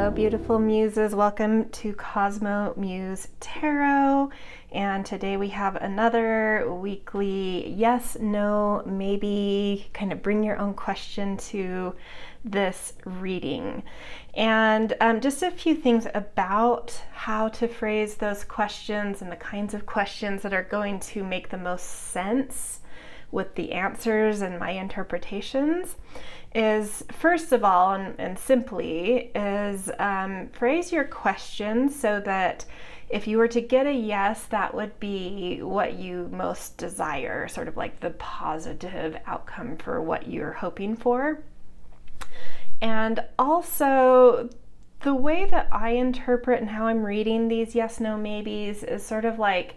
Hello, beautiful muses. Welcome to CosmoMuse Tarot. And today we have another weekly yes, no, maybe kind of bring your own question to this reading. And just a few things about how to phrase those questions and the kinds of questions that are going to make the most sense with the answers and my interpretations is, first of all, and simply, is phrase your question so that if you were to get a yes, that would be what you most desire, sort of like the positive outcome for what you're hoping for. And also, the way that I interpret and how I'm reading these yes, no, maybes is sort of like,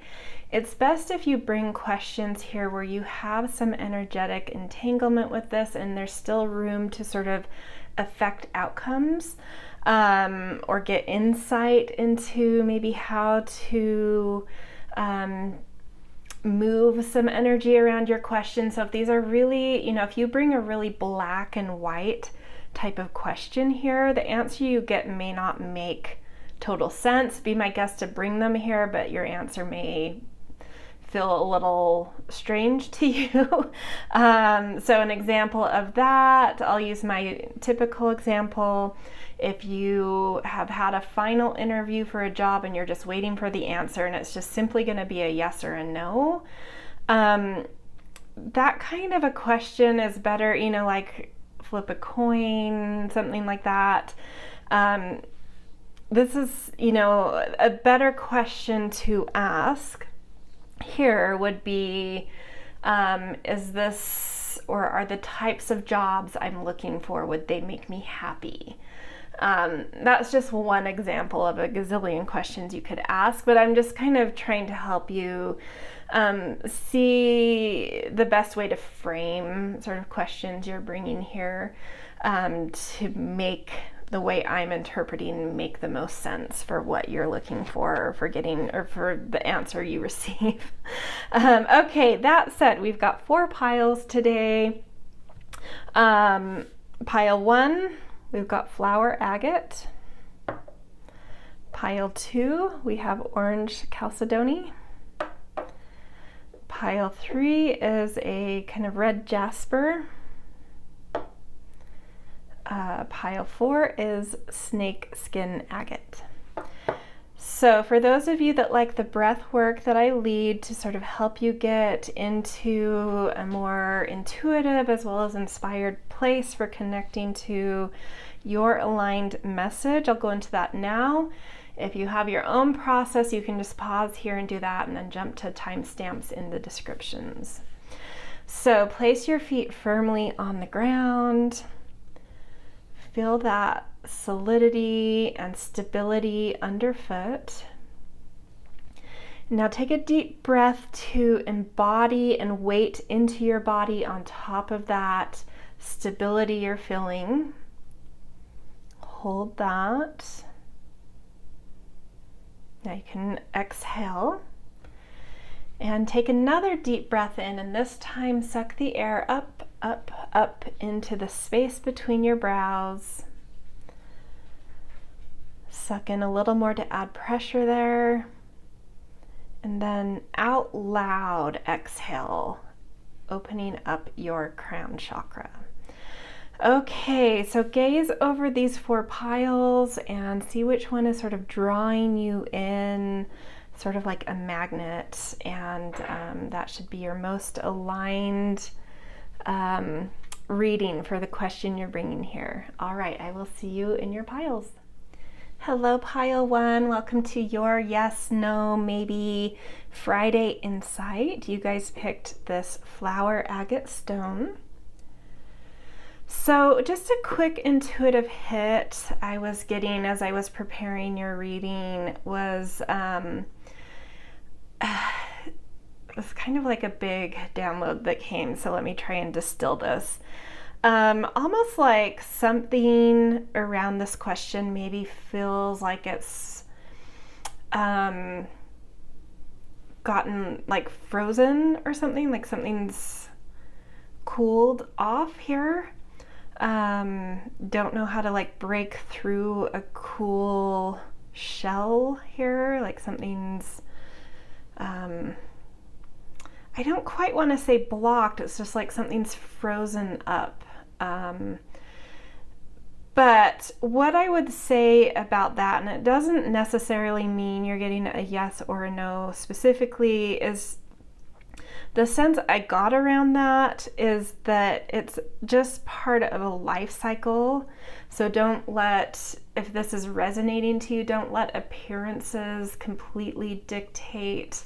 it's best if you bring questions here where you have some energetic entanglement with this and there's still room to sort of affect outcomes or get insight into maybe how to move some energy around your question. So if these are really, if you bring a really black and white type of question here, the answer you get may not make total sense. Be my guest to bring them here, but your answer may feel a little strange to you. So an example of that, I'll use my typical example. If you have had a final interview for a job and you're just waiting for the answer and it's just simply going to be a yes or a no, that kind of a question is better, like flip a coin, something like that. This is, a better question to ask here would be, is this, or are the types of jobs I'm looking for, would they make me happy? That's just one example of a gazillion questions you could ask, but I'm just kind of trying to help you see the best way to frame sort of questions you're bringing here to make the way I'm interpreting make the most sense for what you're looking for, or for getting, or for the answer you receive. Okay, that said, we've got 4 piles today. Pile 1, we've got flower agate. Pile 2, we have orange chalcedony. Pile 3 is a kind of red jasper. Pile 4 is snakeskin agate. So for those of you that like the breath work that I lead to sort of help you get into a more intuitive as well as inspired place for connecting to your aligned message, I'll go into that now. If you have your own process, you can just pause here and do that and then jump to timestamps in the descriptions. So place your feet firmly on the ground. Feel that solidity and stability underfoot. Now take a deep breath to embody and weight into your body on top of that stability you're feeling. Hold that. Now you can exhale and take another deep breath in, and this time suck the air up, up, up into the space between your brows. Suck in a little more to add pressure there. And then out loud exhale, opening up your crown chakra. Okay, so gaze over these 4 piles and see which one is sort of drawing you in, sort of like a magnet, and that should be your most aligned reading for the question you're bringing here. All right, I will see you in your piles. Hello, pile 1. Welcome to your yes, no, maybe Friday insight. You guys picked this flower agate stone. So just a quick intuitive hit I was getting as I was preparing your reading was it was kind of like a big download that came, so let me try and distill this. Almost like something around this question maybe feels like it's gotten like frozen or something, like something's cooled off here. don't know how to like break through a cool shell here, like something's, I don't quite want to say blocked, it's just like something's frozen up. But what I would say about that, and it doesn't necessarily mean you're getting a yes or a no specifically, is the sense I got around that is that it's just part of a life cycle. So don't let, if this is resonating to you, don't let appearances completely dictate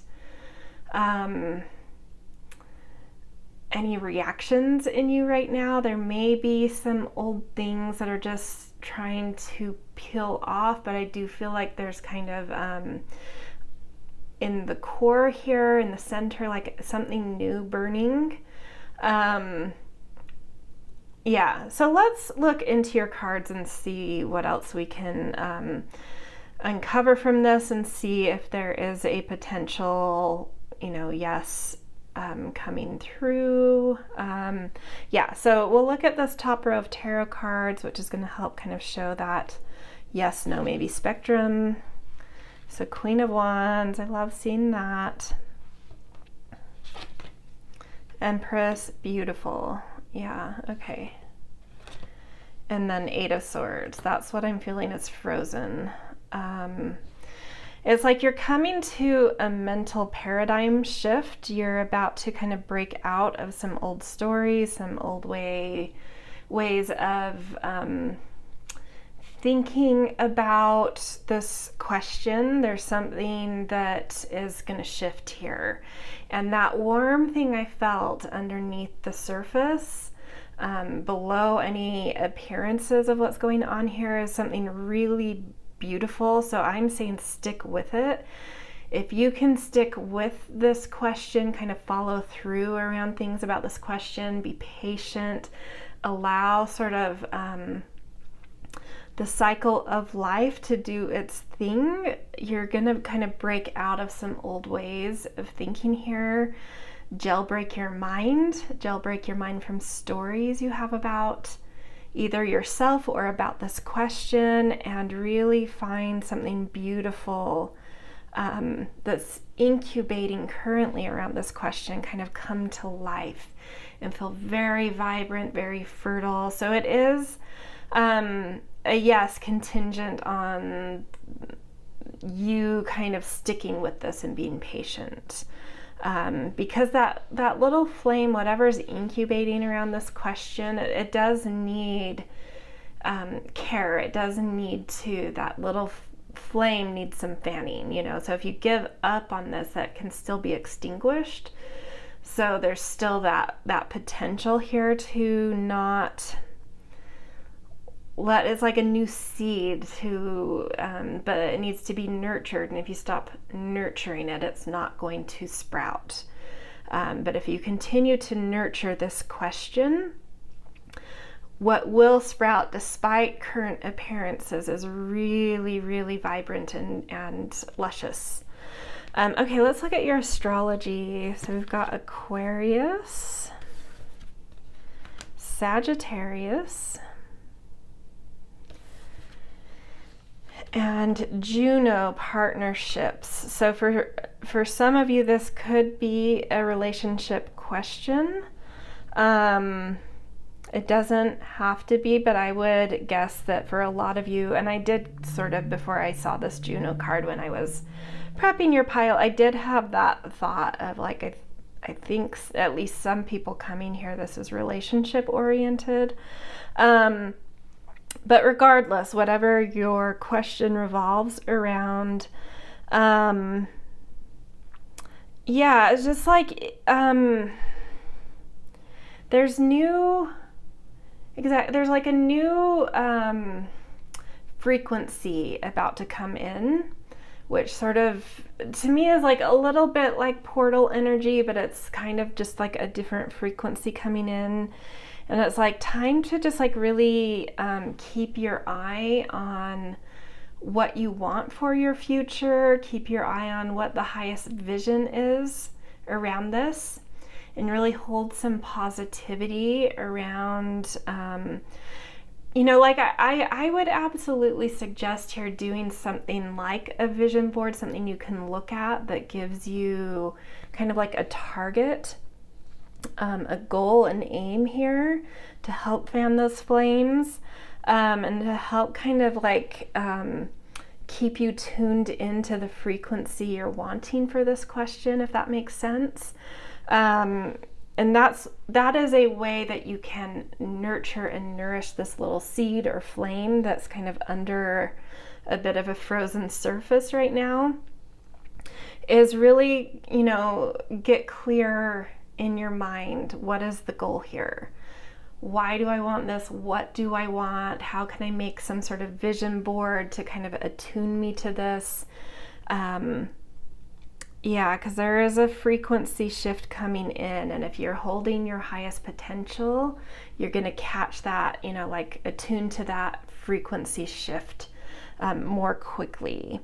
any reactions in you right now. There may be some old things that are just trying to peel off, but I do feel like there's kind of in the core here, in the center, like something new burning. Yeah, so let's look into your cards and see what else we can uncover from this and see if there is a potential, yes, coming through. Yeah, so we'll look at this top row of tarot cards, which is going to help kind of show that yes, no, maybe spectrum. So Queen of Wands, I love seeing that. Empress, beautiful. Yeah, okay. And then Eight of Swords, that's what I'm feeling is frozen. It's like you're coming to a mental paradigm shift. You're about to kind of break out of some old stories, some old ways of thinking about this question. There's something that is going to shift here. And that warm thing I felt underneath the surface, below any appearances of what's going on here, is something really beautiful. So I'm saying stick with it. If you can stick with this question, kind of follow through around things about this question, be patient, allow sort of the cycle of life to do its thing, you're gonna kind of break out of some old ways of thinking here. Jailbreak your mind from stories you have about either yourself or about this question, and really find something beautiful that's incubating currently around this question kind of come to life and feel very vibrant, very fertile. So it is a yes contingent on you kind of sticking with this and being patient. Because that little flame, whatever's incubating around this question, it does need care. It does need to, that little flame needs some fanning, so if you give up on this, that can still be extinguished. So there's still that potential here to not it's like a new seed to, but it needs to be nurtured. And if you stop nurturing it, it's not going to sprout. But if you continue to nurture this question, what will sprout despite current appearances is really, really vibrant and luscious. Okay, let's look at your astrology. So we've got Aquarius, Sagittarius, and Juno partnerships. So for some of you, this could be a relationship question. It doesn't have to be, but I would guess that for a lot of you, and I did sort of, before I saw this Juno card when I was prepping your pile, I did have that thought of like, I think at least some people coming here, this is relationship oriented. But regardless, whatever your question revolves around, yeah, it's just like, there's like a new frequency about to come in, which sort of, to me, is like a little bit like portal energy, but it's kind of just like a different frequency coming in. And it's like time to just like really keep your eye on what you want for your future, keep your eye on what the highest vision is around this, and really hold some positivity around, you know, like I would absolutely suggest here doing something like a vision board, something you can look at that gives you kind of like a target, a goal, an aim here to help fan those flames, and to help kind of like keep you tuned into the frequency you're wanting for this question, if that makes sense. And that is a way that you can nurture and nourish this little seed or flame that's kind of under a bit of a frozen surface right now, is really, you know, get clear in your mind. What is the goal here? Why do I want this? What do I want? How can I make some sort of vision board to kind of attune me to this? Yeah, because there is a frequency shift coming in, and if you're holding your highest potential, you're going to catch that, you know, like attune to that frequency shift more quickly.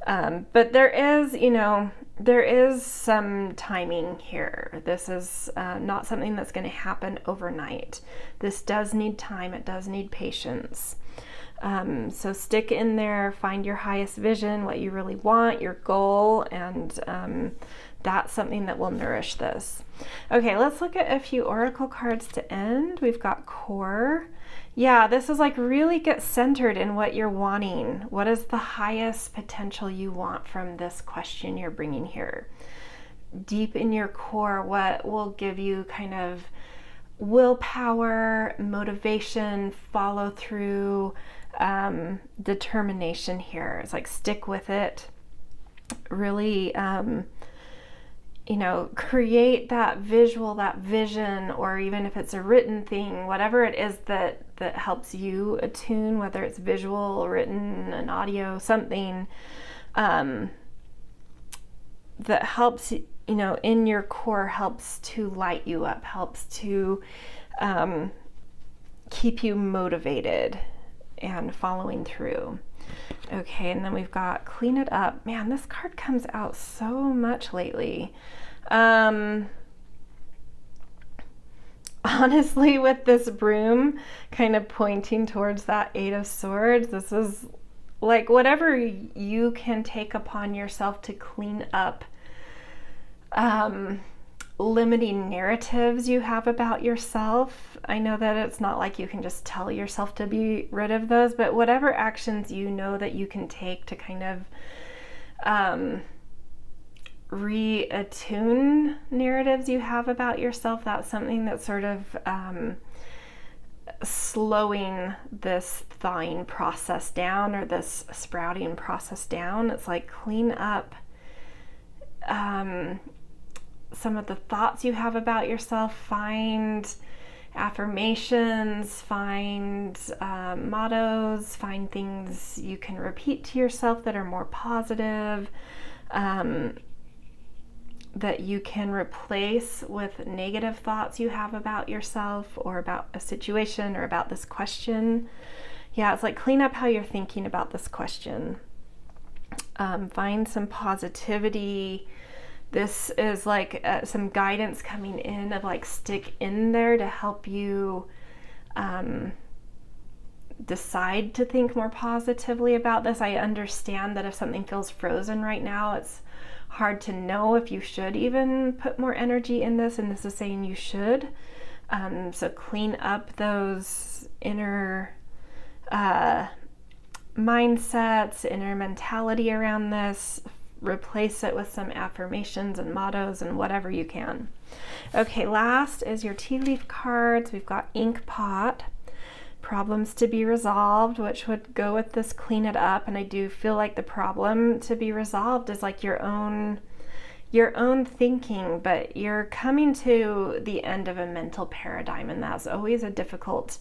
But there is, you know, there is some timing here. This is not something that's going to happen overnight. This does need time. It does need patience. So stick in there, find your highest vision, what you really want, your goal, and that's something that will nourish this. Okay, let's look at a few oracle cards to end. We've got core. Yeah, this is like really get centered in what you're wanting. What is the highest potential you want from this question you're bringing here? Deep in your core, what will give you kind of willpower, motivation, follow through, determination here? It's like stick with it. Really, you know, create that visual, that vision, or even if it's a written thing, whatever it is that helps you attune, whether it's visual, written, an audio, something that helps, you know, in your core, helps to light you up, helps to keep you motivated and following through. Okay, and then we've got clean it up. Man, this card comes out so much lately. Honestly, with this broom kind of pointing towards that Eight of Swords, this is like whatever you can take upon yourself to clean up limiting narratives you have about yourself. I know that it's not like you can just tell yourself to be rid of those, but whatever actions you know that you can take to kind of reattune narratives you have about yourself, that's something that's sort of slowing this thawing process down, or this sprouting process down. It's like clean up some of the thoughts you have about yourself. Find affirmations, find mottos, find things you can repeat to yourself that are more positive, that you can replace with negative thoughts you have about yourself or about a situation or about this question. Yeah, it's like clean up how you're thinking about this question. Find some positivity. This is like some guidance coming in of like stick in there to help you decide to think more positively about this. I understand that if something feels frozen right now, it's hard to know if you should even put more energy in this, and this is saying you should. So clean up those inner mindsets, inner mentality around this. Replace it with some affirmations and mottos and whatever you can. Okay, last is your tea leaf cards. We've got ink pot, problems to be resolved, which would go with this clean it up. And I do feel like the problem to be resolved is like your own thinking, but you're coming to the end of a mental paradigm, and that's always a difficult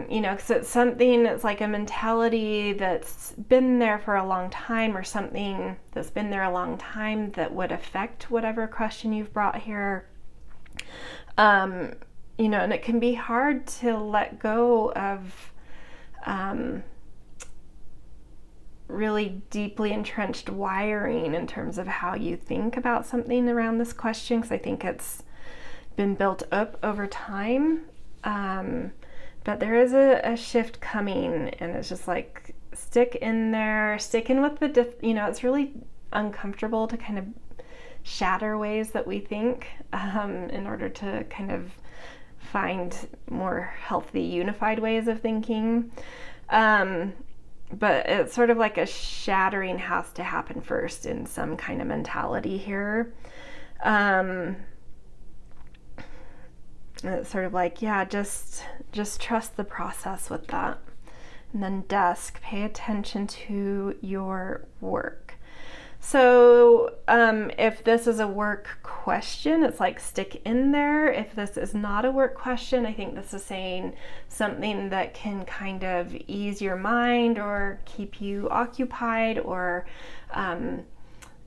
you know, because it's something, it's like a mentality that's been there for a long time, or something that's been there a long time that would affect whatever question you've brought here. You know, and it can be hard to let go of really deeply entrenched wiring in terms of how you think about something around this question, because I think it's been built up over time. But there is a shift coming, and it's just like, stick in there, stick in with the, it's really uncomfortable to kind of shatter ways that we think in order to kind of find more healthy, unified ways of thinking. But it's sort of like a shattering has to happen first in some kind of mentality here. It's sort of like, yeah, just trust the process with that. And then desk, pay attention to your work. So if this is a work question, it's like, stick in there. If this is not a work question, I think this is saying something that can kind of ease your mind or keep you occupied or kind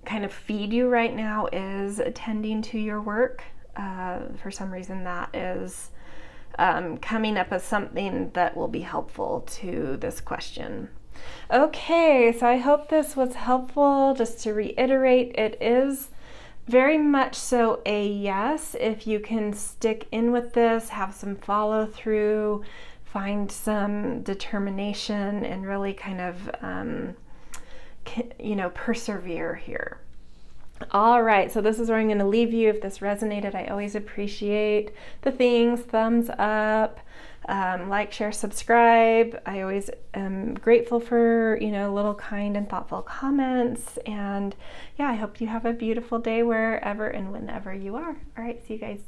of feed you right now is attending to your work. For some reason that is coming up as something that will be helpful to this question. Okay, so I hope this was helpful. Just to reiterate, it is very much so a yes. If you can stick in with this, have some follow through, find some determination, and really kind of, persevere here. All right, so this is where I'm going to leave you. If this resonated, I always appreciate the things, thumbs up, like, share, subscribe. I always am grateful for, little kind and thoughtful comments. And yeah, I hope you have a beautiful day wherever and whenever you are. All right, see you guys.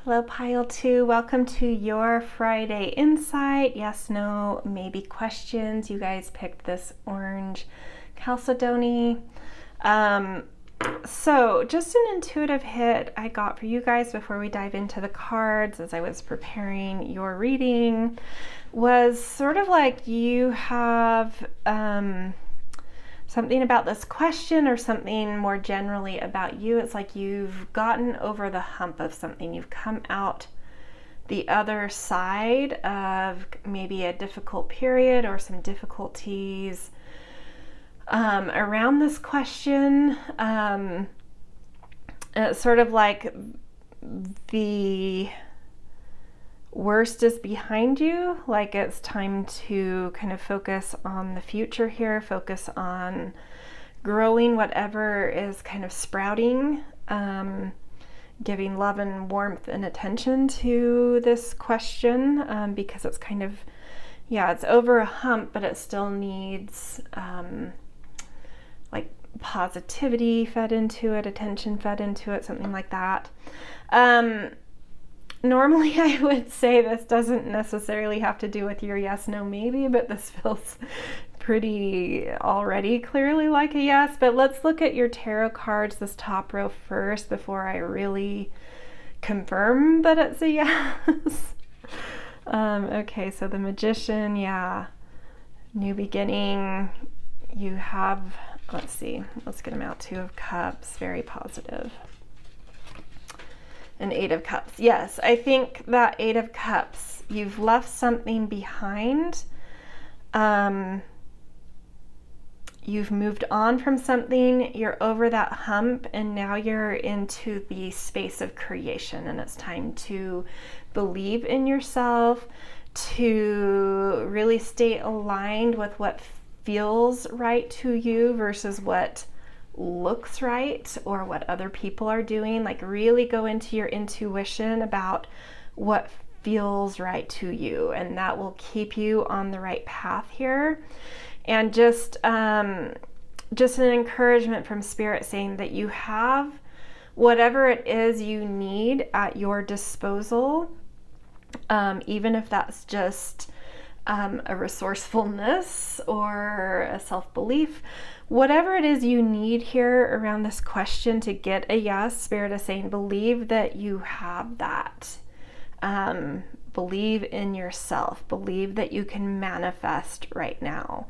Hello, Pile 2. Welcome to your Friday Insight. Yes, no, maybe questions. You guys picked this orange Chalcedony. So just an intuitive hit I got for you guys before we dive into the cards as I was preparing your reading was sort of like you have something about this question or something more generally about you. It's like you've gotten over the hump of something. You've come out the other side of maybe a difficult period or some difficulties around this question. It's sort of like the worst is behind you, like it's time to kind of focus on the future here, focus on growing whatever is kind of sprouting, giving love and warmth and attention to this question, because it's kind of, it's over a hump, but it still needs like positivity fed into it, attention fed into it, something like that. Normally I would say this doesn't necessarily have to do with your yes, no, maybe, but this feels pretty already clearly like a yes. But let's look at your tarot cards, this top row first, before I really confirm that it's a yes. Okay, so the Magician, new beginning. You have, let's see, let's get them out. 2 of Cups, very positive. And 8 of Cups. Yes, I think that 8 of Cups, you've left something behind. You've moved on from something, you're over that hump, and now you're into the space of creation, and it's time to believe in yourself, to really stay aligned with what feels right to you versus what looks right or what other people are doing. Like, really go into your intuition about what feels right to you, and that will keep you on the right path here. And just an encouragement from Spirit saying that you have whatever it is you need at your disposal, even if that's just a resourcefulness or a self-belief. Whatever it is you need here around this question to get a yes, Spirit is saying believe that you have that. Believe in yourself. Believe that you can manifest right now.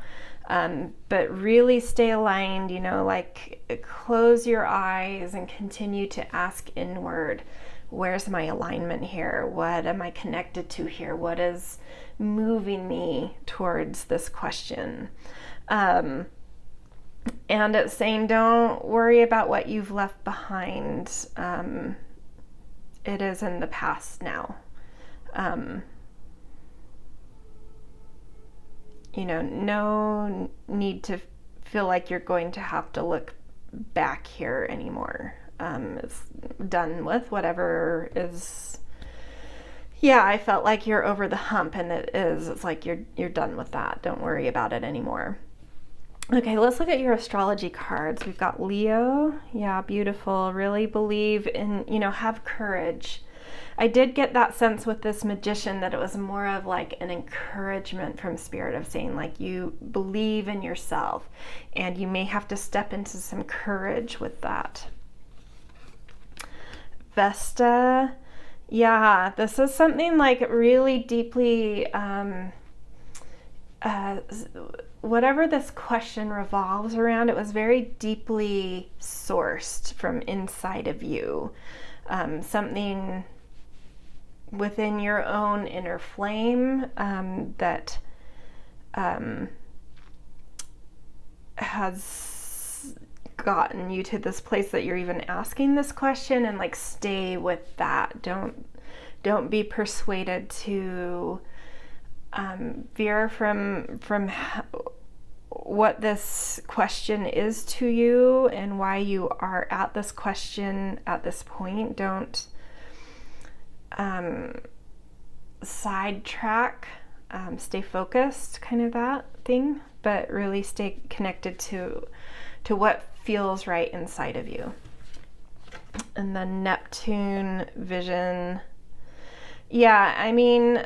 But really stay aligned, like close your eyes and continue to ask inward where's my alignment here? What am I connected to here? What is moving me towards this question? And it's saying, don't worry about what you've left behind. It is in the past now. No need to feel like you're going to have to look back here anymore. It's done with whatever is. Yeah, I felt like you're over the hump, and it is. It's like you're done with that. Don't worry about it anymore. Okay, let's look at your astrology cards. We've got Leo. Yeah, beautiful. Really believe in, have courage. I did get that sense with this Magician that it was more of like an encouragement from Spirit of saying like you believe in yourself, and you may have to step into some courage with that. Vesta. Yeah, this is something like really deeply, whatever this question revolves around, it was very deeply sourced from inside of you. Something within your own inner flame that has gotten you to this place that you're even asking this question, and like stay with that. Don't be persuaded to veer from what this question is to you and why you are at this question at this point. Don't sidetrack, stay focused, kind of that thing, but really stay connected to what feels right inside of you. And then Neptune vision. Yeah, I mean,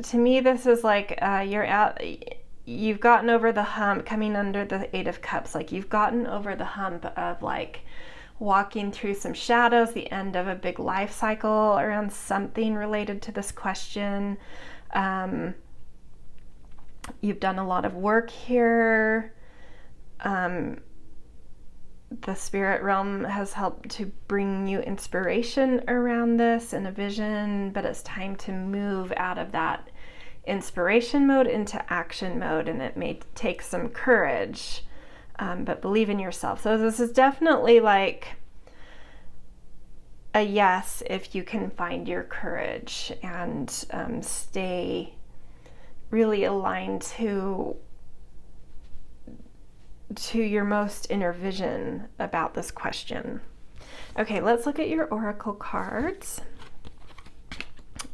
to me, this is like you've gotten over the hump, coming under the Eight of Cups. Like you've gotten over the hump of like walking through some shadows, the end of a big life cycle around something related to this question. You've done a lot of work here. The spirit realm has helped to bring you inspiration around this and a vision, but it's time to move out of that inspiration mode into action mode, and it may take some courage, but believe in yourself. So this is definitely like a yes if you can find your courage and stay really aligned to your most inner vision about this question. Okay, let's look at your oracle cards.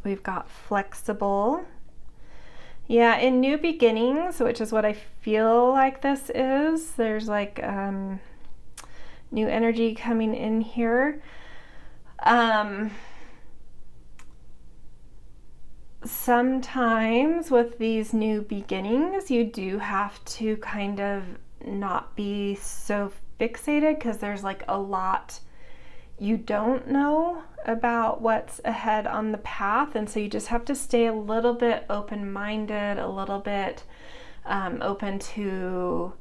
We've got flexible. Yeah, in new beginnings, which is what I feel like this is. There's like new energy coming in here. Sometimes with these new beginnings, you do have to kind of not be so fixated, because there's like a lot you don't know about what's ahead on the path, and so you just have to stay a little bit open-minded, a little bit open to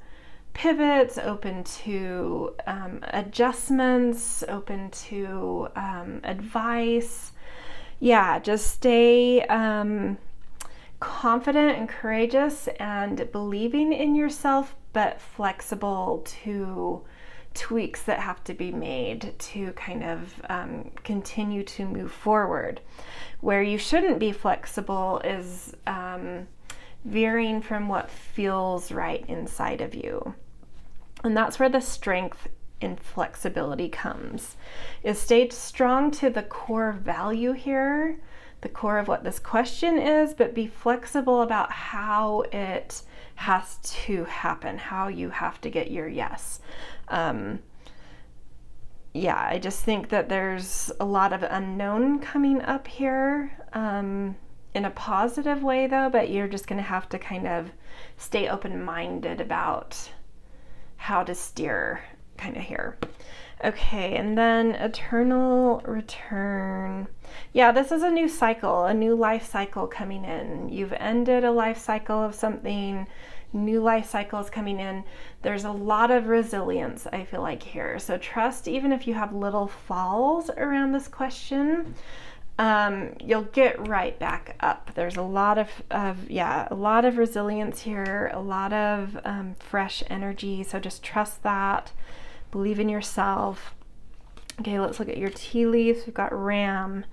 pivots, open to adjustments, open to advice. Yeah, just stay confident and courageous and believing in yourself, but flexible to tweaks that have to be made to kind of continue to move forward. Where you shouldn't be flexible is veering from what feels right inside of you. And that's where the strength in flexibility comes, is stay strong to the core value here, the core of what this question is, but be flexible about how it has to happen, how you have to get your yes. Yeah, I just think that there's a lot of unknown coming up here, in a positive way though, but you're just going to have to kind of stay open-minded about how to steer kind of here. Okay, and then eternal return. Yeah, this is a new cycle, a new life cycle coming in. You've ended a life cycle of something. new life cycles coming in. There's a lot of resilience, I feel like, here. So trust, even if you have little falls around this question, you'll get right back up. There's a lot of a lot of resilience here, a lot of fresh energy. So just trust that. Believe in yourself. Okay, let's look at your tea leaves. We've got Ram,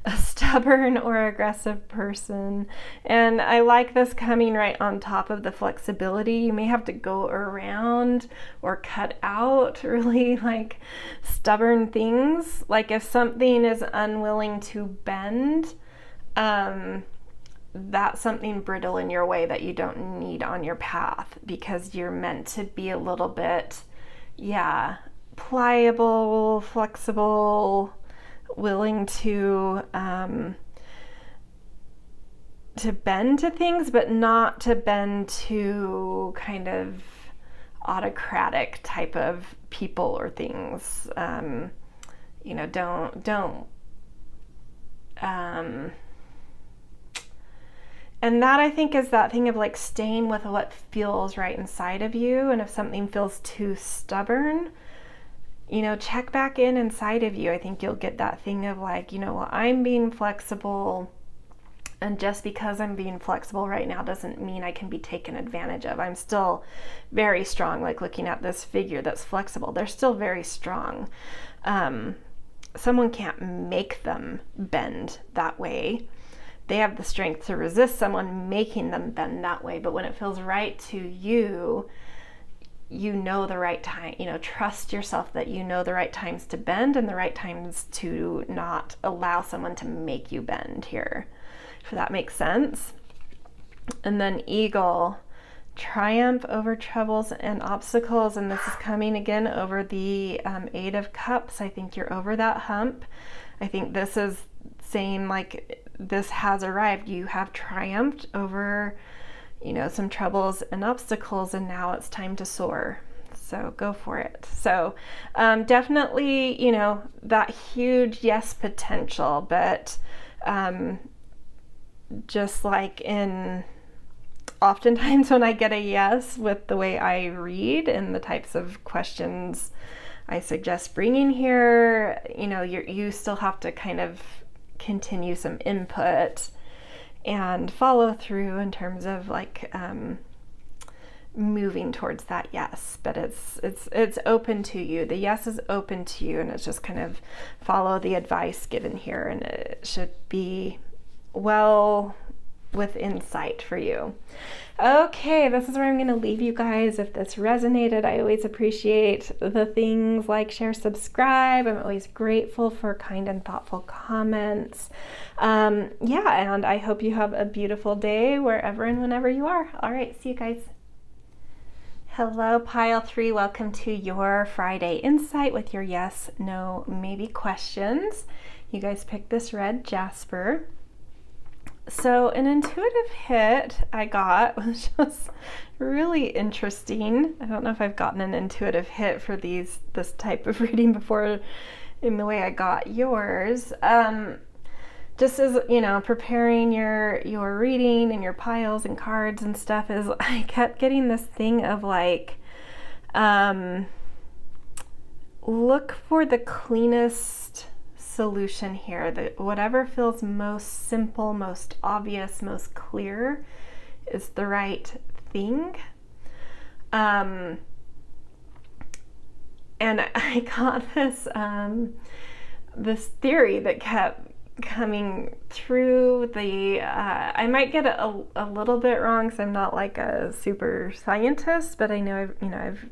a stubborn or aggressive person. And I like this coming right on top of the flexibility. You may have to go around or cut out really like stubborn things. Like if something is unwilling to bend, that's something brittle in your way that you don't need on your path, because you're meant to be a little bit, pliable, flexible, willing to bend to things, but not to bend to kind of autocratic type of people or things. Don't and that, I think, is that thing of like staying with what feels right inside of you. And if something feels too stubborn, check back inside of you. I think you'll get that thing of like, well, I'm being flexible, and just because I'm being flexible right now doesn't mean I can be taken advantage of. I'm still very strong. Like looking at this figure that's flexible, they're still very strong. Someone can't make them bend that way. They have the strength to resist someone making them bend that way. But when it feels right to you, you know the right time, trust yourself that you know the right times to bend and the right times to not allow someone to make you bend here, if that makes sense. And then Eagle, triumph over troubles and obstacles. And this is coming again over the Eight of Cups. I think you're over that hump. I think this is saying like this has arrived. You have triumphed over some troubles and obstacles, and now it's time to soar. So go for it. So definitely, that huge yes potential, but just like in oftentimes when I get a yes with the way I read and the types of questions I suggest bringing here, you still have to kind of continue some input and follow through in terms of like moving towards that yes. But it's open to you. The yes is open to you, and it's just kind of follow the advice given here, and it should be well with insight for you. Okay, this is where I'm going to leave you guys. If this resonated, I always appreciate the things like, share, subscribe. I'm always grateful for kind and thoughtful comments. And I hope you have a beautiful day wherever and whenever you are. All right, see you guys. Hello, Pile 3. Welcome to your Friday Insight with your yes, no, maybe questions. You guys picked this red Jasper. So an intuitive hit I got, which was really interesting. I don't know if I've gotten an intuitive hit for this type of reading before in the way I got yours. Just as, preparing your reading and your piles and cards and stuff, is I kept getting this thing of like, look for the cleanest solution here, that whatever feels most simple, most obvious, most clear is the right thing. And I got this theory that kept coming through. I might get it a little bit wrong, because I'm not like a super scientist, but I know I've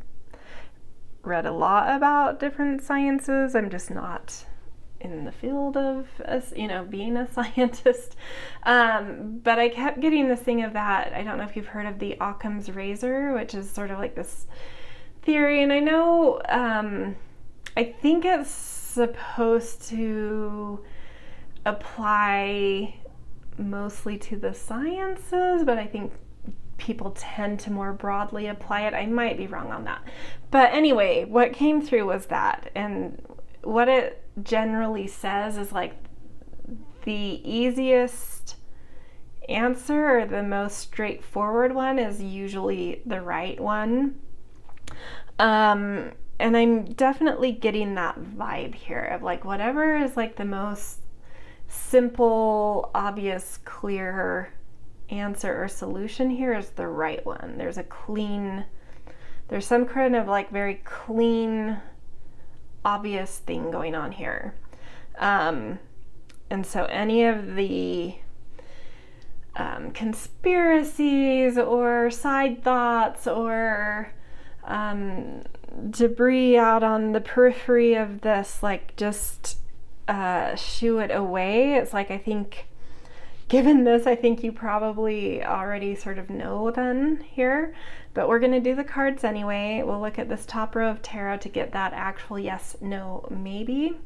read a lot about different sciences. I'm just not in the field of being a scientist, but I kept getting this thing of that. I don't know if you've heard of the Occam's razor, which is sort of like this theory, and I know I think it's supposed to apply mostly to the sciences, but I think people tend to more broadly apply it. I might be wrong on that, but anyway, what came through was that, and what it generally says is like the easiest answer, or the most straightforward one, is usually the right one. And I'm definitely getting that vibe here of like whatever is like the most simple, obvious, clear answer or solution here is the right one. There's some kind of like very clean, obvious thing going on here. And so any of the conspiracies or side thoughts or debris out on the periphery of this, like, just shoo it away. It's like, I think, given this, I think you probably already sort of know then here, but we're going to do the cards anyway. We'll look at this top row of tarot to get that actual yes, no, maybe.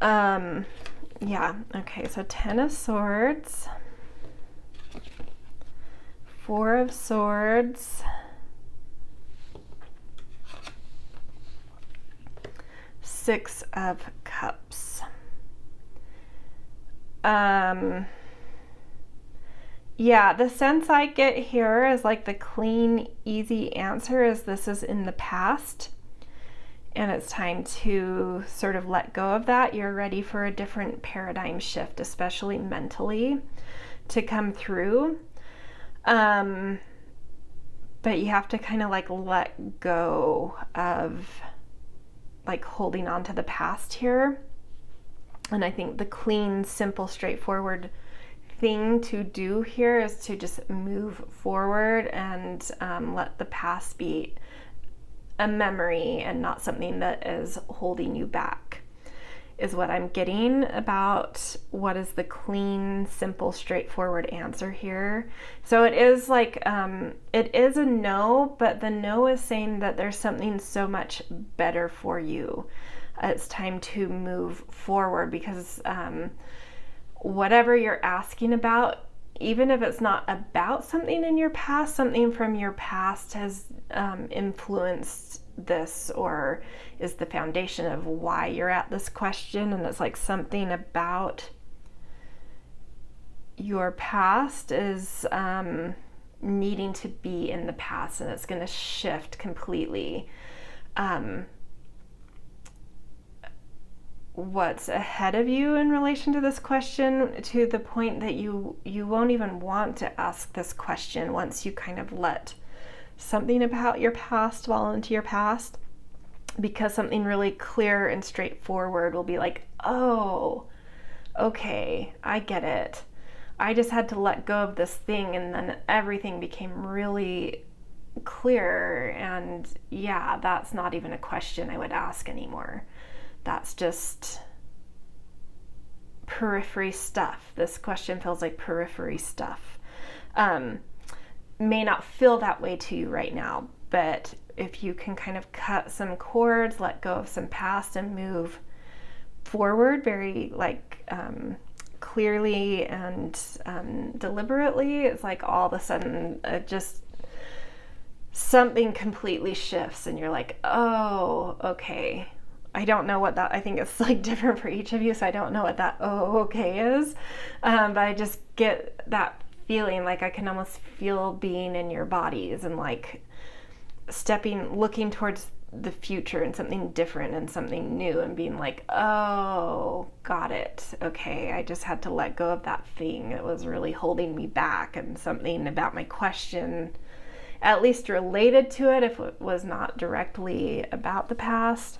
Yeah, okay, so 10 of Swords, 4 of Swords, 6 of Cups. Yeah, the sense I get here is like the clean, easy answer is this is in the past. And it's time to sort of let go of that. You're ready for a different paradigm shift, especially mentally, to come through. But you have to kind of like let go of like holding on to the past here. And I think the clean, simple, straightforward thing to do here is to just move forward and let the past be a memory and not something that is holding you back, is what I'm getting about what is the clean, simple, straightforward answer here. So it is like, it is a no, but the no is saying that there's something so much better for you. It's time to move forward because whatever you're asking about, even if it's not about something in your past, something from your past has influenced this or is the foundation of why you're at this question. And it's like something about your past is needing to be in the past, and it's going to shift completely. What's ahead of you in relation to this question, to the point that you won't even want to ask this question once you kind of let something about your past fall into your past, because something really clear and straightforward will be like, oh, okay, I get it. I just had to let go of this thing, and then everything became really clear, and yeah, that's not even a question I would ask anymore. That's just periphery stuff. This question feels like periphery stuff. May not feel that way to you right now, but if you can kind of cut some cords, let go of some past, and move forward very like clearly and deliberately, it's like all of a sudden just something completely shifts, and you're like, oh, okay. I don't know what that, I think it's like different for each of you, so I don't know what that oh, okay is, but I just get that feeling, like I can almost feel being in your bodies and like looking towards the future and something different and something new, and being like, oh, got it, okay, I just had to let go of that thing that was really holding me back, and something about my question at least related to it if it was not directly about the past.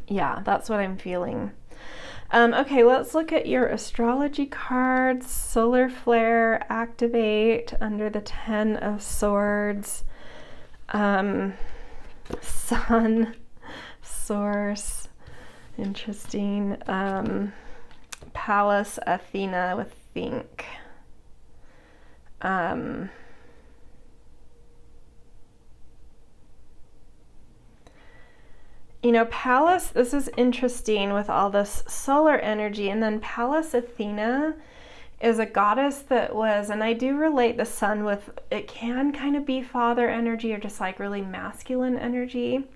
Yeah, that's what I'm feeling. Okay, let's look at your astrology cards. Solar flare, activate under the 10 of Swords. Sun, source, interesting. Palace, Athena with think. You know, Pallas, this is interesting with all this solar energy, and then Pallas Athena is a goddess that was, and I do relate the sun with, it can kind of be father energy or just like really masculine energy.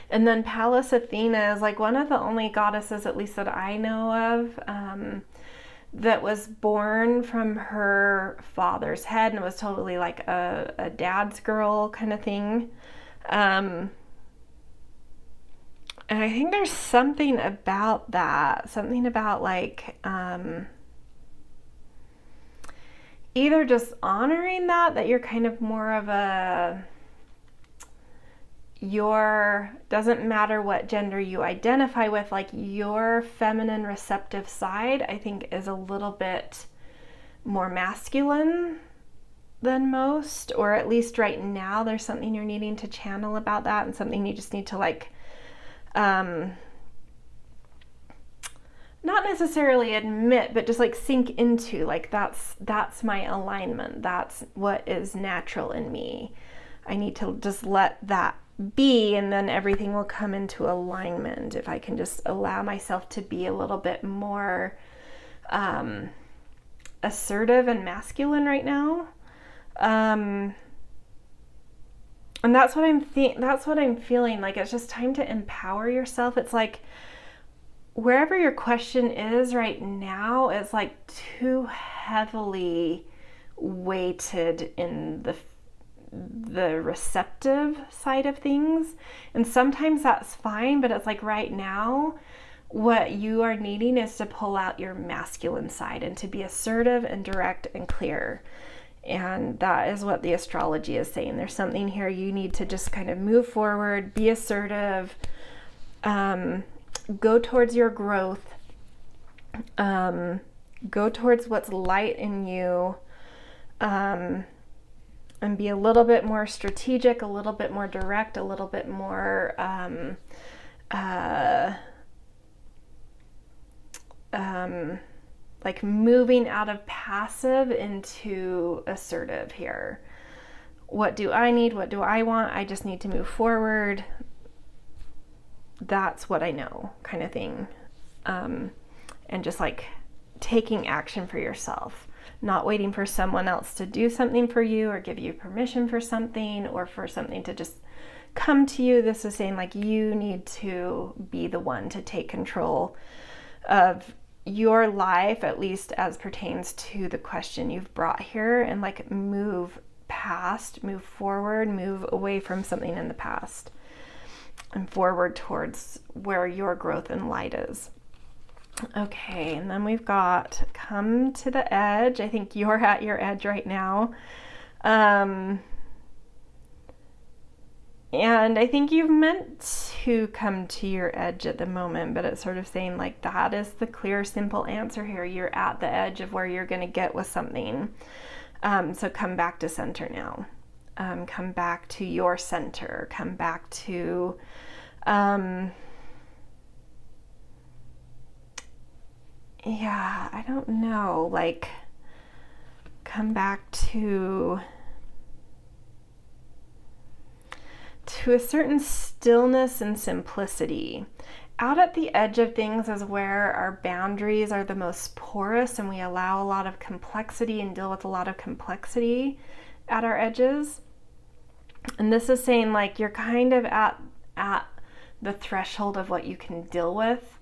And then Pallas Athena is like one of the only goddesses, at least that I know of, that was born from her father's head and was totally like a dad's girl kind of thing. And I think there's something about that, something about like either just honoring that you're kind of more of a, doesn't matter what gender you identify with, like your feminine receptive side, I think is a little bit more masculine than most, or at least right now there's something you're needing to channel about that, and something you just need to like, not necessarily admit, but just like sink into, like that's my alignment. That's what is natural in me. I need to just let that be, and then everything will come into alignment if I can just allow myself to be a little bit more assertive and masculine right now. And that's what I'm feeling like. It's just time to empower yourself. It's like wherever your question is right now is like too heavily weighted in the receptive side of things, and sometimes that's fine, but it's like right now what you are needing is to pull out your masculine side and to be assertive and direct and clear. And that is what the astrology is saying. There's something here you need to just kind of move forward, be assertive, go towards your growth, go towards what's light in you, and be a little bit more strategic, a little bit more direct, a little bit more like moving out of passive into assertive here. What do I need? What do I want? I just need to move forward. That's what I know, kind of thing. And just like taking action for yourself. Not waiting for someone else to do something for you or give you permission for something, or for something to just come to you. This is saying like you need to be the one to take control of your life, at least as pertains to the question you've brought here, and like move past, move forward, move away from something in the past and forward towards where your growth and light is. Okay, and then we've got come to the edge. I think you're at your edge right now. And I think you've meant to come to your edge at the moment, but it's sort of saying like that is the clear, simple answer here. You're at the edge of where you're going to get with something. So come back to center now. Come back to your center. Come back to... yeah, I don't know, like come back to a certain stillness and simplicity. Out at the edge of things is where our boundaries are the most porous, and we allow a lot of complexity and deal with a lot of complexity at our edges. And this is saying like you're kind of at the threshold of what you can deal with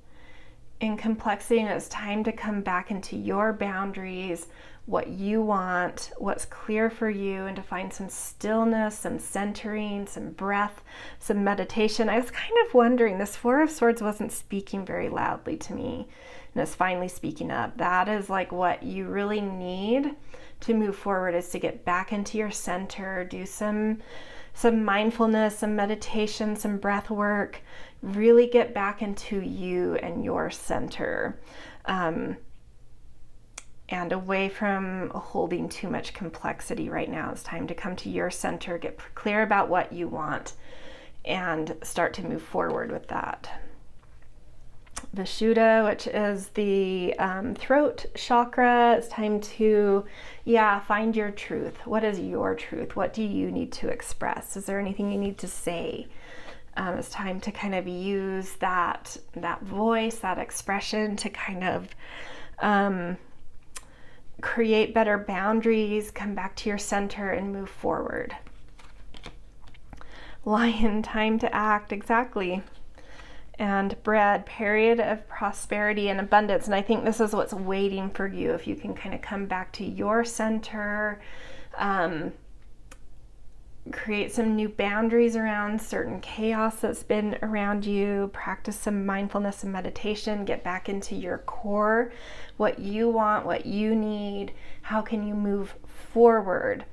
in complexity, and it's time to come back into your boundaries, what you want, what's clear for you, and to find some stillness, some centering, some breath, some meditation. I was kind of wondering, this Four of Swords wasn't speaking very loudly to me, and it's finally speaking up. That is like what you really need to move forward, is to get back into your center, do some mindfulness, some meditation, some breath work, really get back into you and your center, and away from holding too much complexity right now. It's time to come to your center, get clear about what you want, and start to move forward with that. Vishuddha, which is the throat chakra. It's time to, find your truth. What is your truth? What do you need to express? Is there anything you need to say? It's time to kind of use that voice, that expression to kind of create better boundaries, come back to your center and move forward. Lion, time to act, exactly. and bread, period of prosperity and abundance. And I think this is what's waiting for you. If you can kind of come back to your center, create some new boundaries around certain chaos that's been around you, practice some mindfulness and meditation, get back into your core, what you want, what you need, how can you move forward.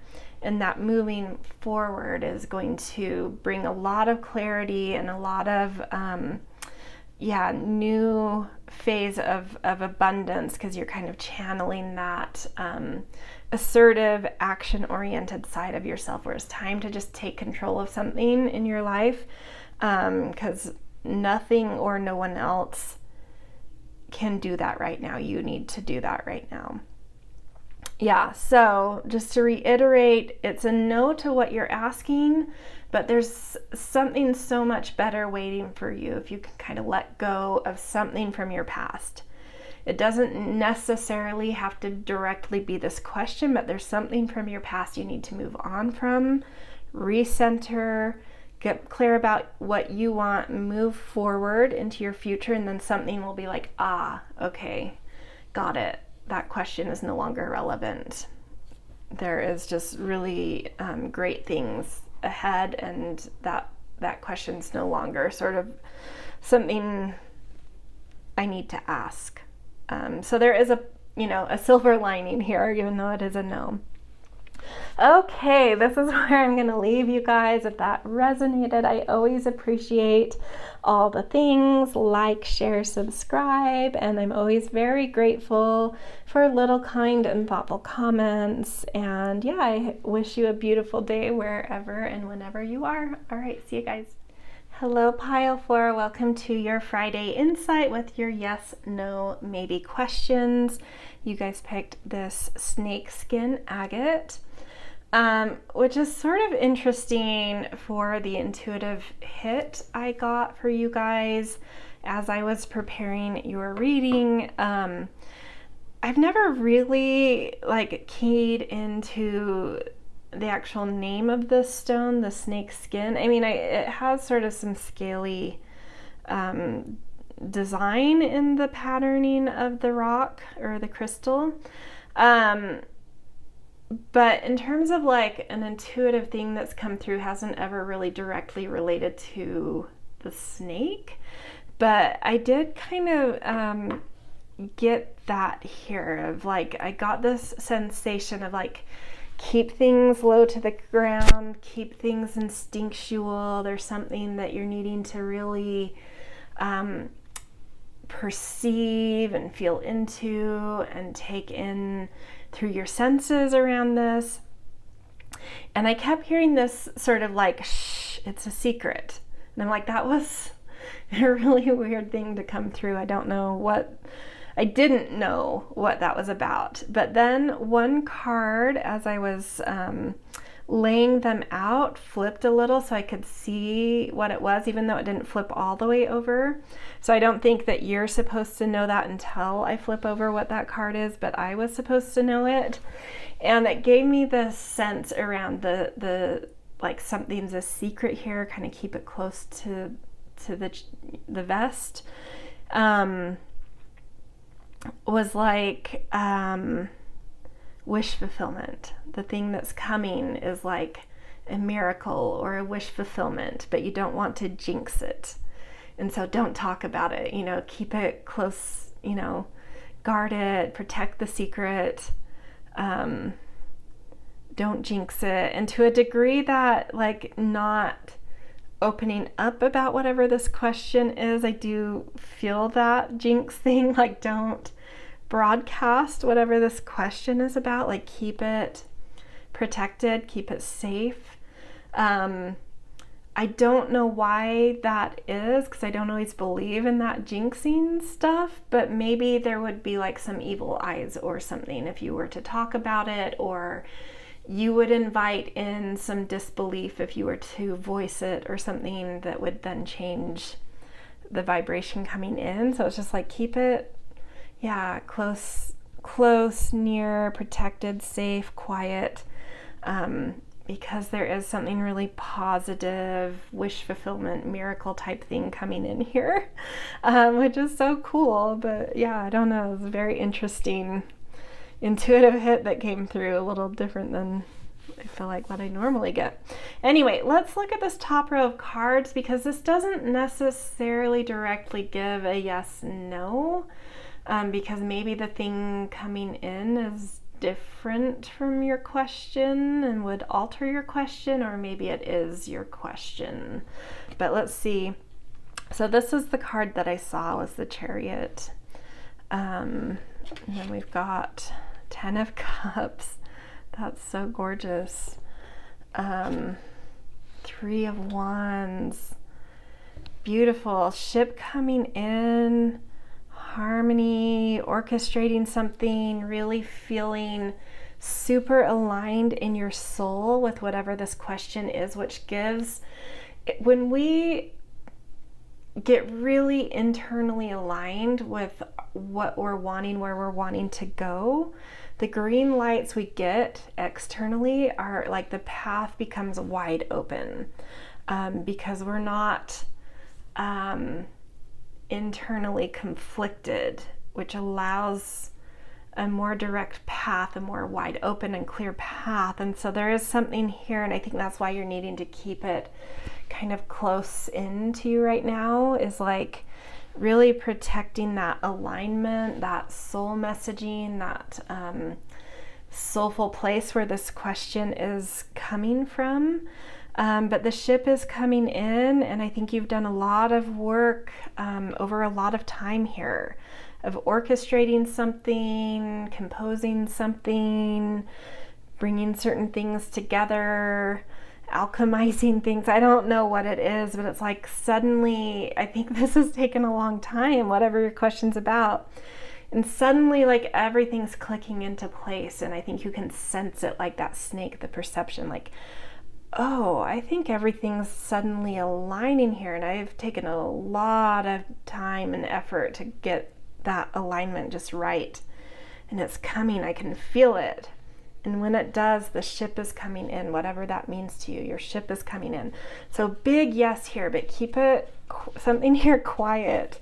And that moving forward is going to bring a lot of clarity and a lot of new phase of abundance, because you're kind of channeling that assertive, action-oriented side of yourself, where it's time to just take control of something in your life, because nothing or no one else can do that right now. You need to do that right now. Yeah, so just to reiterate, it's a no to what you're asking, but there's something so much better waiting for you if you can kind of let go of something from your past. It doesn't necessarily have to directly be this question, but there's something from your past you need to move on from, recenter, get clear about what you want, move forward into your future, and then something will be like, okay, got it. That question is no longer relevant. There is just really great things ahead, and that question's no longer sort of something I need to ask. So there is a silver lining here, even though it is a no. Okay, this is where I'm going to leave you guys. If that resonated, I always appreciate all the things, like, share, subscribe, and I'm always very grateful for little kind and thoughtful comments. And yeah, I wish you a beautiful day wherever and whenever you are. All right, see you guys. Hello, Pile 4. Welcome to your Friday Insight with your yes, no, maybe questions. You guys picked this Snakeskin Agate, which is sort of interesting for the intuitive hit I got for you guys as I was preparing your reading. I've never really keyed into the actual name of this stone, the snakeskin. I mean, it has sort of some scaly design in the patterning of the rock or the crystal. But in terms of an intuitive thing that's come through, hasn't ever really directly related to the snake. But I did kind of get that here of I got this sensation of keep things low to the ground, keep things instinctual. There's something that you're needing to really perceive and feel into and take in through your senses around this. And I kept hearing this sort of shh, it's a secret. And I'm that was a really weird thing to come through. I didn't know what that was about. But then one card, as I was laying them out, flipped a little so I could see what it was, even though it didn't flip all the way over. So I don't think that you're supposed to know that until I flip over what that card is, but I was supposed to know it. And it gave me this sense around the something's a secret here, kind of keep it close to the vest. Was wish fulfillment. The thing that's coming is a miracle or a wish fulfillment, but you don't want to jinx it. And so don't talk about it, keep it close, guard it, protect the secret, don't jinx it. And to a degree that not opening up about whatever this question is, I do feel that jinx thing, don't broadcast whatever this question is about, keep it protected, keep it safe. I don't know why that is, because I don't always believe in that jinxing stuff, but maybe there would be some evil eyes or something if you were to talk about it, or you would invite in some disbelief if you were to voice it or something that would then change the vibration coming in. So it's just keep it, close, near, protected, safe, quiet, because there is something really positive, wish fulfillment, miracle type thing coming in here, which is so cool. But yeah, I don't know, it's a very interesting intuitive hit that came through, a little different than I feel like what I normally get. Anyway, let's look at this top row of cards, because this doesn't necessarily directly give a yes, no, because maybe the thing coming in is different from your question and would alter your question, or maybe it is your question. But let's see. So this is the card that I saw, was the Chariot. And then we've got 10 of Cups. That's so gorgeous. 3 of Wands. Beautiful. Ship coming in. Harmony, orchestrating something, really feeling super aligned in your soul with whatever this question is, which gives, when we get really internally aligned with what we're wanting, where we're wanting to go, the green lights we get externally are like the path becomes wide open, because we're not internally conflicted, which allows a more direct path, a more wide open and clear path. And so there is something here, and I think that's why you're needing to keep it kind of close into you right now, is like really protecting that alignment, that soul messaging, that soulful place where this question is coming from. But the ship is coming in, and I think you've done a lot of work over a lot of time here of orchestrating something, composing something, bringing certain things together, alchemizing things. I don't know what it is, but it's like suddenly, I think this has taken a long time, whatever your question's about. And suddenly, like, everything's clicking into place, and I think you can sense it, like that snake, the perception, like, oh, I think everything's suddenly aligning here, and I've taken a lot of time and effort to get that alignment just right, and it's coming. I can feel it. And when it does, the ship is coming in, whatever that means to you. Your ship is coming in. So big yes here, but keep it, something here, quiet.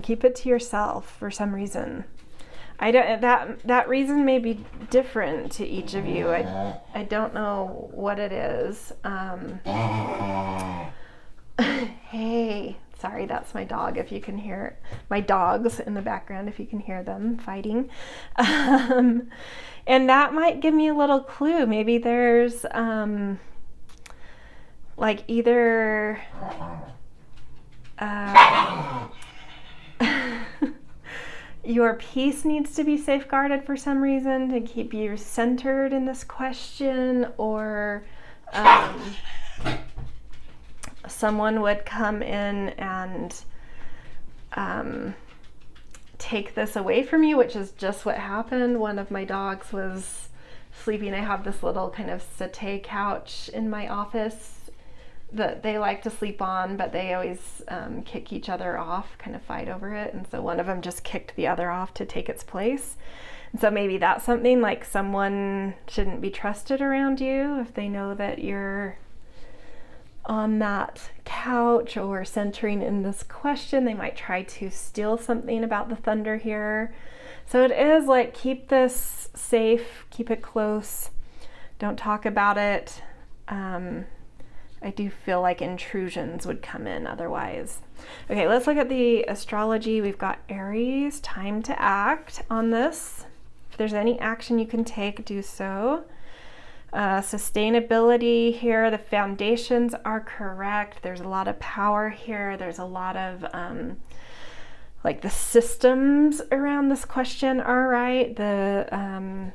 Keep it to yourself for some reason. I don't, that reason may be different to each of you. I don't know what it is. Hey, sorry, that's my dog, if you can hear my dogs in the background, if you can hear them fighting. And that might give me a little clue. Maybe there's like either your peace needs to be safeguarded for some reason to keep you centered in this question, or someone would come in and take this away from you, which is just what happened. One of my dogs was sleeping. I have this little kind of settee couch in my office that they like to sleep on, but they always kick each other off, kind of fight over it. And so one of them just kicked the other off to take its place. And so maybe that's something, like someone shouldn't be trusted around you if they know that you're on that couch or centering in this question. They might try to steal something about the thunder here. So it is like, keep this safe, keep it close, don't talk about it. I do feel like intrusions would come in otherwise. Okay, let's look at the astrology. We've got Aries, time to act on this. If there's any action you can take, do so. Sustainability here, the foundations are correct. There's a lot of power here. There's a lot of like the systems around this question are right. The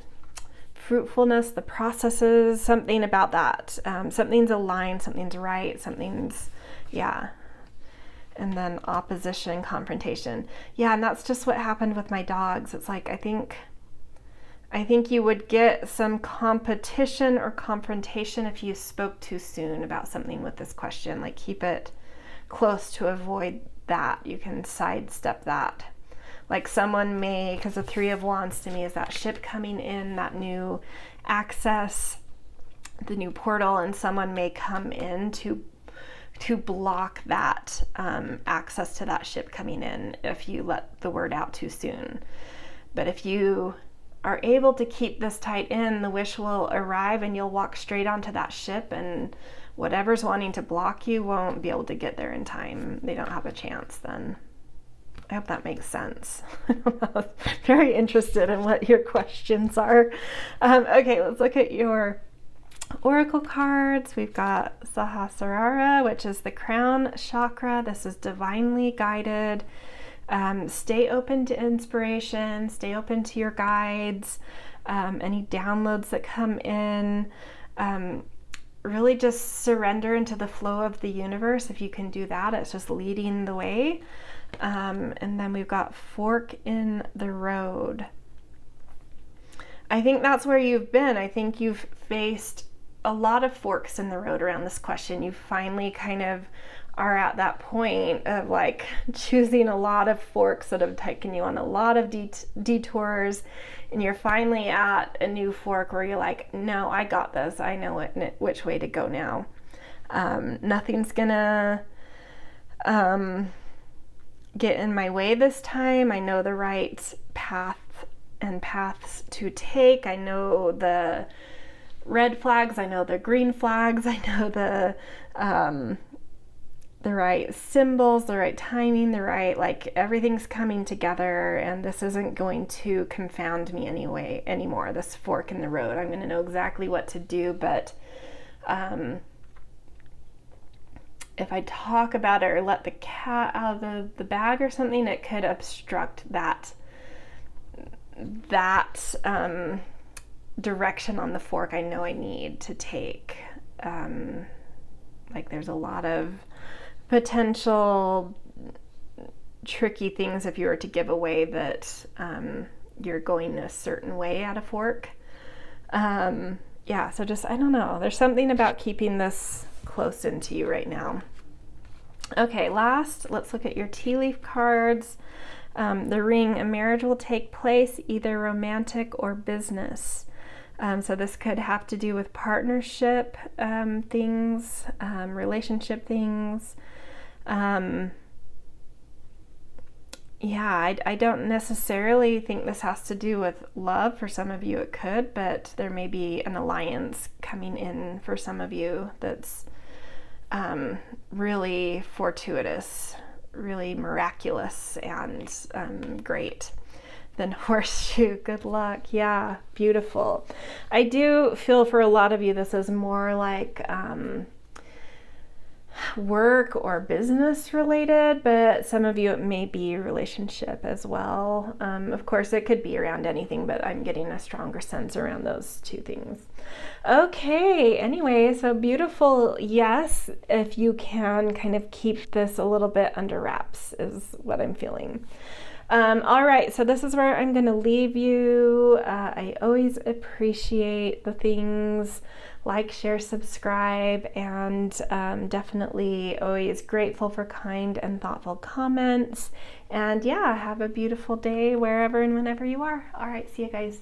fruitfulness, the processes, something about that. Something's aligned, something's right, something's, yeah. And then opposition, confrontation. Yeah, and that's just what happened with my dogs. It's like, I think you would get some competition or confrontation if you spoke too soon about something with this question. Like, keep it close to avoid that. You can sidestep that. Like someone may, because the 3 of Wands to me is that ship coming in, that new access. the new portal, and someone may come in to block that access to that ship coming in if you let the word out too soon. But if you are able to keep this tight in, the wish will arrive and you'll walk straight onto that ship, and whatever's wanting to block you won't be able to get there in time. They don't have a chance then. I hope that makes sense. I'm very interested in what your questions are. Okay, let's look at your oracle cards. We've got Sahasrara, which is the crown chakra. This is divinely guided. Stay open to inspiration, stay open to your guides, any downloads that come in. Really just surrender into the flow of the universe. If you can do that, it's just leading the way. And then we've got fork in the road. I think that's where you've been. I think you've faced a lot of forks in the road around this question. You finally kind of are at that point of like choosing a lot of forks that have taken you on a lot of detours, and you're finally at a new fork where you're like, no, I got this. I know which way to go now. Nothing's gonna get in my way this time. I know the right path and paths to take. I know the red flags, I know the green flags, I know the right symbols, the right timing, the right, like everything's coming together, and this isn't going to confound me anymore, this fork in the road. I'm going to know exactly what to do, but if I talk about it or let the cat out of the bag or something, it could obstruct that direction on the fork I know I need to take. Like there's a lot of potential tricky things if you were to give away that you're going a certain way at a fork. Yeah, so just, I don't know. There's something about keeping this close into you right now. Okay, last, let's look at your tea leaf cards. The ring, a marriage will take place, either romantic or business. So this could have to do with partnership things, relationship things. Yeah, I don't necessarily think this has to do with love. For some of you it could, but there may be an alliance coming in for some of you that's really fortuitous, really miraculous, and great. Then horseshoe, good luck. Yeah, beautiful. I do feel for a lot of you this is more like work or business related, but some of you it may be relationship as well. Of course it could be around anything, but I'm getting a stronger sense around those two things. Okay, anyway, so beautiful. Yes, if you can kind of keep this a little bit under wraps is what I'm feeling. All right, so this is where I'm going to leave you. I always appreciate the things like, share, subscribe, and definitely always grateful for kind and thoughtful comments. And yeah, have a beautiful day wherever and whenever you are. All right, see you guys.